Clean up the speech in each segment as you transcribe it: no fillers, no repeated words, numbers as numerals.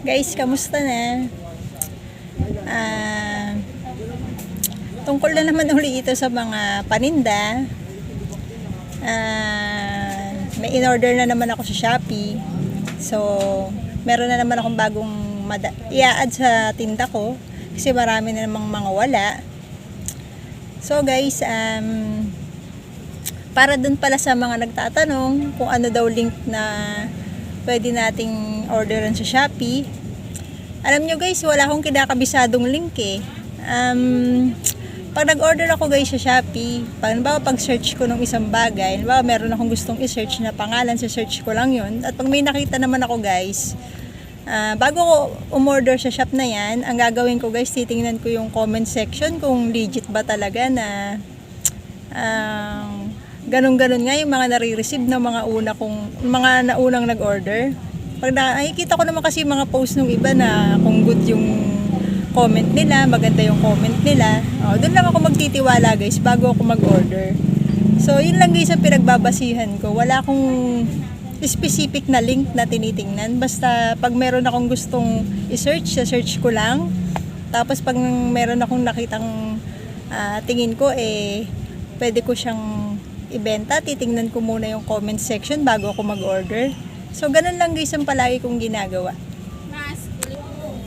Guys, kamusta na? Ah, Tungkol na naman uli ito sa mga paninda. May in-order na naman ako sa Shopee. So, meron na naman akong bagong i-add sa tinda ko kasi marami na namang mga wala. So guys, para dun pala sa mga nagtatanong kung ano daw link na pwede nating orderan sa Shopee. Alam nyo guys, wala akong kinakabisadong link eh. Pag nag-order ako guys sa Shopee, pag search ko ng isang bagay, meron akong gustong i-search na pangalan, sa search ko lang yun. At pag may nakita naman ako guys, bago ko umorder sa shop na yan, ang gagawin ko guys, titingnan ko yung comment section kung legit ba talaga na ganun-ganun nga yung mga nare-receive ng mga naunang nag-order. Pag nakikita ko naman kasi mga post ng iba na kung good yung comment nila, maganda yung comment nila, doon lang ako magtitiwala guys bago ako mag-order. So yun lang guys ang pinagbabasihan ko. Wala akong specific na link na tinitingnan. Basta pag meron akong gustong i-search, search ko lang. Tapos pag meron akong nakitang tingin ko pwede ko siyang ibenta, titingnan ko muna yung comment section bago ako mag-order. So ganun lang guys ang palagi kong ginagawa.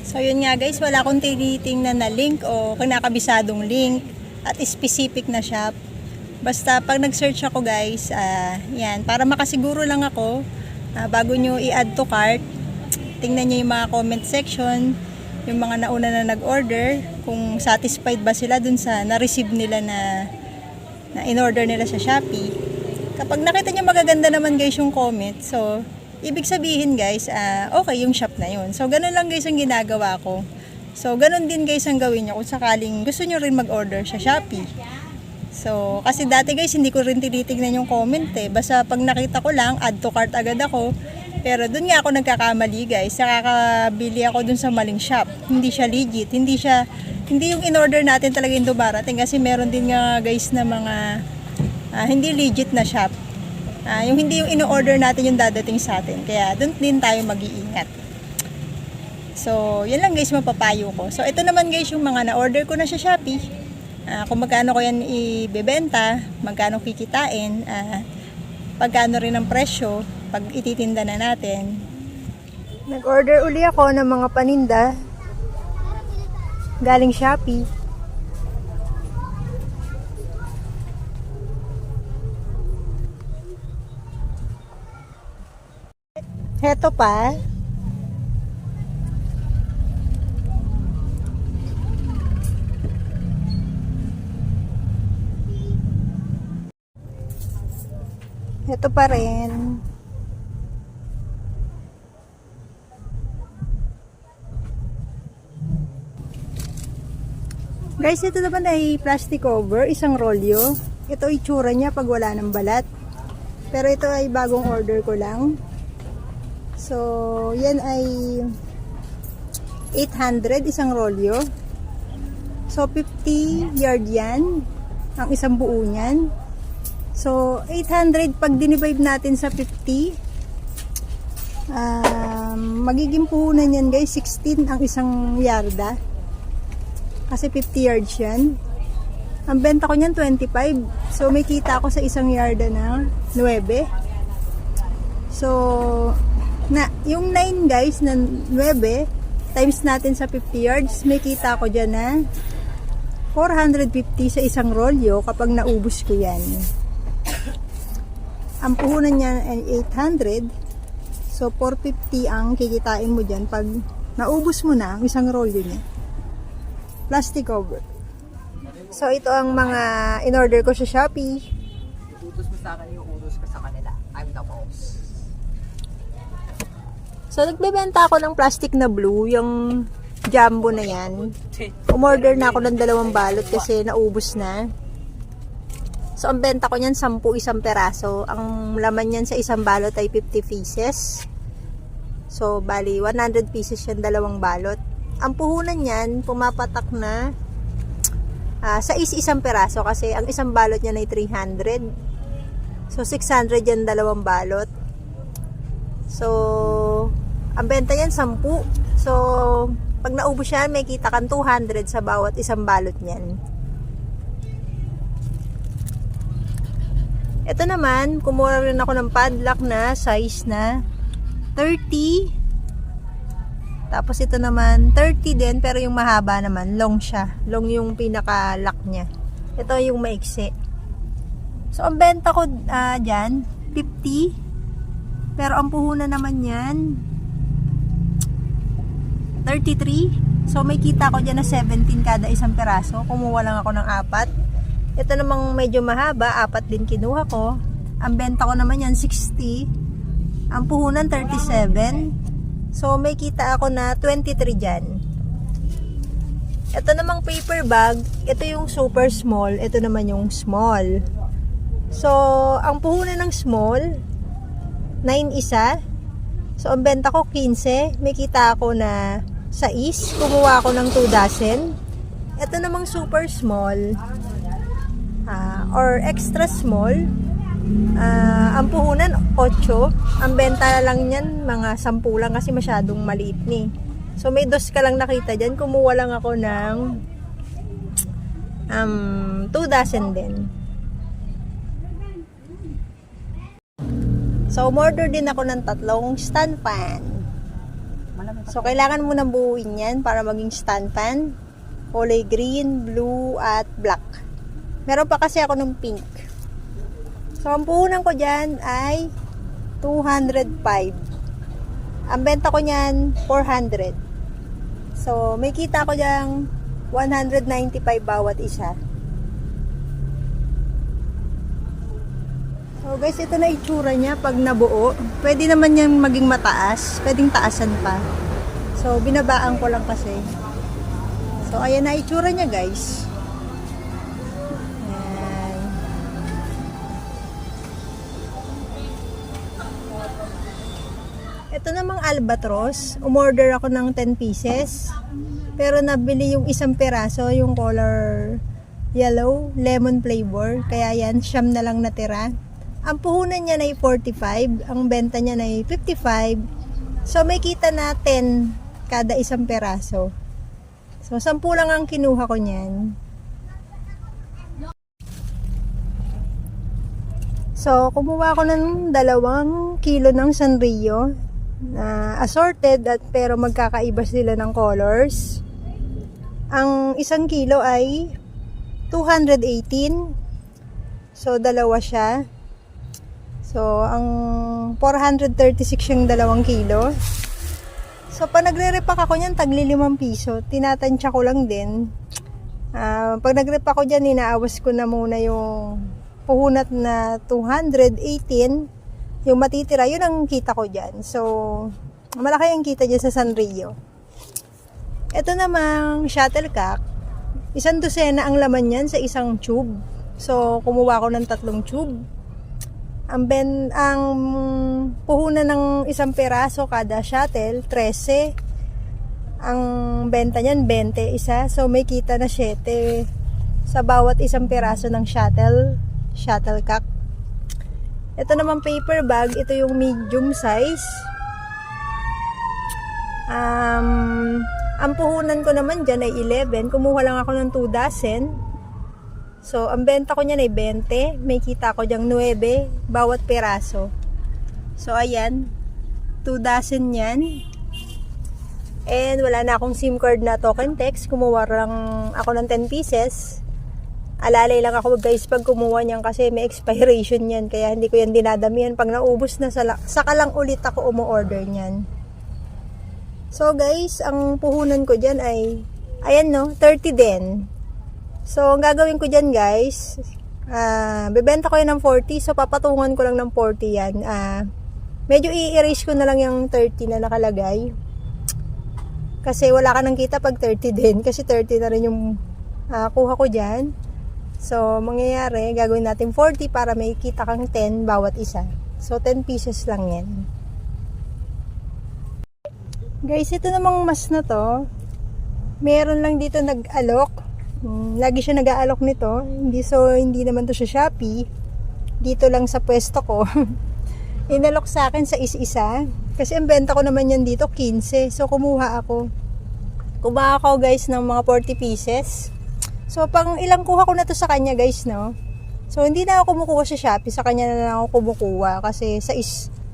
So yun nga guys, wala akong tinitingnan na link o kinakabisadong link at specific na shop. Basta pag nag-search ako guys, yan, para makasiguro lang ako, bago nyo i-add to cart, tingnan nyo yung mga comment section, yung mga nauna na nag-order, kung satisfied ba sila dun sa na-receive nila na in-order nila sa Shopee. Kapag nakita nyo magaganda naman guys yung comment, so ibig sabihin guys, okay yung shop na yun. So ganun lang guys ang ginagawa ko. So ganun din guys ang gawin nyo kung sakaling gusto nyo rin mag-order sa Shopee. So, kasi dati guys, hindi ko rin tinitignan yung comment eh. Basta pag nakita ko lang, add to cart agad ako. Pero dun nga ako nagkakamali guys. Nakakabili ako dun sa maling shop. Hindi siya legit. Hindi yung in-order natin talaga yung dumarating. Kasi meron din nga guys na mga hindi legit na shop. Hindi yung in-order natin yung dadating sa atin. Kaya dun din tayo mag-iingat. So, yun lang guys mapapayo ko. So, ito naman guys yung mga na-order ko na sa Shopee. Kung magkano ko yan ibebenta, magkano kikitain, pagkano rin ang presyo pag ititinda na natin. Nag-order uli ako ng mga paninda galing Shopee. Heto pa. Ito pa rin. Guys, ito naman ay plastic cover, isang rolyo. Ito itsura niya pag wala ng balat. Pero ito ay bagong order ko lang. So, yan ay 800 isang rolyo. So, 50 yard yan. Ang isang buo niyan. So, 800 pag dinivide natin sa 50, magiging puhunan yan guys, 16 ang isang yarda. Kasi 50 yards yan. Ang benta ko niyan 25. So, may kita ako sa isang yarda na 9. So, yung 9 guys na 9, times natin sa 50 yards, may kita ko dyan na 450 sa isang rolyo kapag naubos ko yan. Ang puhunan niya ay 800. So 450 ang kikitain mo dyan pag naubos mo na ang isang rolyo niya. Plastic cover. So ito ang mga in-order ko sa Shopee. Utos mo sa akin yung utos ko sa kanila. I'm the boss. So nagbebenta ako ng plastic na blue, yung jumbo na yan. Umorder na ako ng 2 balot kasi naubos na. So, ang benta ko niyan 10 isang peraso. Ang laman niyan sa isang balot ay 50 pieces. So, bali 100 pieces yan 2 balot. Ang puhunan niyan, pumapatak na sa isang peraso kasi ang isang balot niyan ay 300. So, 600 yan 2 balot. So, ang benta niyan 10. So, pag naubos yan, may kita kang 200 sa bawat isang balot niyan. Ito naman, kumuha rin ako ng padlock na size na 30. Tapos ito naman, 30 din, pero yung mahaba naman, long siya. Long yung pinaka-lock niya. Ito yung maiksi. So, ang benta ko dyan, 50. Pero ang puhunan naman yan, 33. So, may kita ko dyan na 17 kada isang peraso. Kumuha lang ako ng 4. Ito namang medyo mahaba, 4 din kinuha ko. Ang benta ko naman yan, 60. Ang puhunan, 37. So, may kita ako na 23 dyan. Ito namang paper bag, ito yung super small, ito naman yung small. So, ang puhunan ng small, 9 isa. So, ang benta ko 15. May kita ako na 6. Kumuha ako ng 2 dozen. Ito namang super small, or extra small. Ang puhunan 8. Ang benta lang niyan mga 10 lang kasi masyadong maliit ni. So may 2 ka lang nakita diyan. Kumuha lang ako ng 2 dozen din. So umorder din ako ng 3 stand pan. So kailangan mo nang buuin yan para maging stand pan. Kulay green, blue at black. Meron pa kasi ako ng pink. So, ang puhunan ko dyan ay 205. Ang benta ko nyan, 400. So, may kita ko dyan 195 bawat isa. So, guys, ito na itsura niya pag nabuo. Pwede naman yan maging mataas. Pwedeng taasan pa. So, binabaan ko lang kasi. So, ayan na itsura niya, guys. Ito namang albatros, umorder ako ng 10 pieces. Pero nabili yung isang peraso, yung color yellow, lemon flavor. Kaya yan, siyam na lang natira. Ang puhunan niya ay 45, ang benta niya ay 55. So may kita na 10 kada isang peraso. So 10 lang ang kinuha ko niyan. So kumuha ako ng 2 kilo ng Sanrio. Assorted at pero magkakaiba sila ng colors. Ang 1 kilo ay 218. So dalawa siya. So ang 436 yung 2 kilo. So pag nagre-repack ako niyan tagli 5 piso. Tinatansya ko lang din. Pag nag-repack ako diyan inaawas ko na muna yung puhunat na 218. Yung matitira, yun ang kita ko dyan. So, malaki ang kita dyan sa Sanrio. Ito namang shuttlecock. 1 dosena ang laman yan sa isang tube. So, kumuha ko ng 3 tube. Ang puhunan ng isang peraso kada shuttle, 13. Ang benta niyan, 20 isa. So, may kita na 7 sa bawat isang peraso ng shuttlecock. Ito naman paper bag, ito yung medium size. Ang puhunan ko naman dyan ay 11. Kumuha lang ako ng 2 dozen. So, ang benta ko niyan ay 20. May kita ko dyang 9 bawat peraso. So, ayan. 2 dozen yan. And wala na akong SIM card na token text. Kumuha lang ako ng 10 pieces. Alalay lang ako guys pag kumuha niyan kasi may expiration yan. Kaya hindi ko yan dinadamihan. Pag naubos na, saka lang ulit ako umu-order niyan. So guys, ang puhunan ko dyan ay, ayan no, 30 din. So ang gagawin ko dyan guys, bebenta ko yan ng 40. So papatungan ko lang ng 40 yan. Medyo i-erase ko na lang yung 30 na nakalagay. Kasi wala ka nang kita pag 30 din. Kasi 30 na rin yung kuha ko dyan. So, mangyayari, gagawin natin 40 para may kita kang 10 bawat isa. So, 10 pieces lang yan. Guys, ito namang mas na to. Meron lang dito nag-alok. Lagi siya nag-aalok nito. Hindi naman to sa Shopee. Dito lang sa pwesto ko. Inalok sa akin sa isa-isa. Kasi ang benta ko naman yan dito, 15. So, kumuha ako. Kumuha ako guys ng mga 40 pieces. So, pang ilang kuha ko na to sa kanya guys, no? So, hindi na ako kumukuha sa Shopee. Sa kanya na lang ako kumukuha. Kasi sa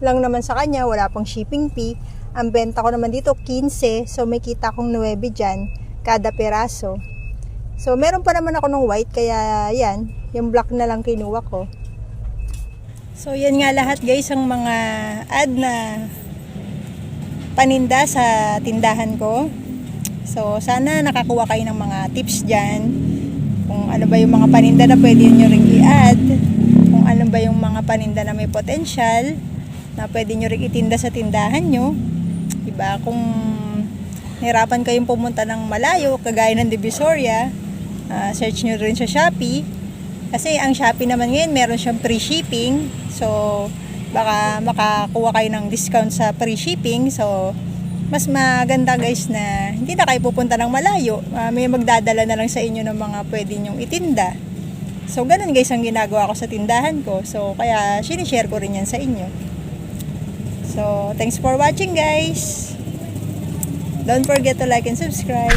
lang naman sa kanya, wala pang shipping fee. Ang benta ko naman dito, 15. So, may kita akong 9 dyan, kada peraso. So, meron pa naman ako ng white. Kaya, yan. Yung black na lang kinuha ko. So, yan nga lahat guys, ang mga ad na paninda sa tindahan ko. So, sana nakakuha kayo ng mga tips dyan. Kung ano ba yung mga paninda na pwede nyo rin i-add. Kung ano ba yung mga paninda na may potential na pwede nyo rin itinda sa tindahan nyo. Diba? Kung nahirapan kayong pumunta ng malayo, kagaya ng Divisoria, search nyo rin sa Shopee. Kasi ang Shopee naman ngayon, meron siyang free shipping. So, baka makakuha kayo ng discount sa free shipping. So, mas maganda guys na hindi na kayo pupunta ng malayo. May magdadala na lang sa inyo ng mga pwede nyong itinda. So, ganun guys ang ginagawa ko sa tindahan ko. So, kaya sinishare ko rin yan sa inyo. So, thanks for watching guys. Don't forget to like and subscribe.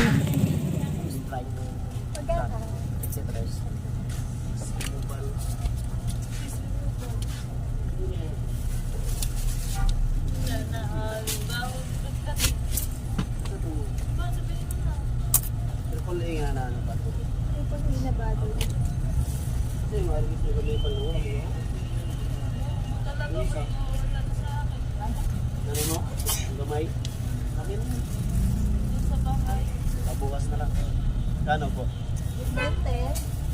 Ano mo? Gamay? Akin na. Sa bahay. Bukas na lang. Kano po? 20.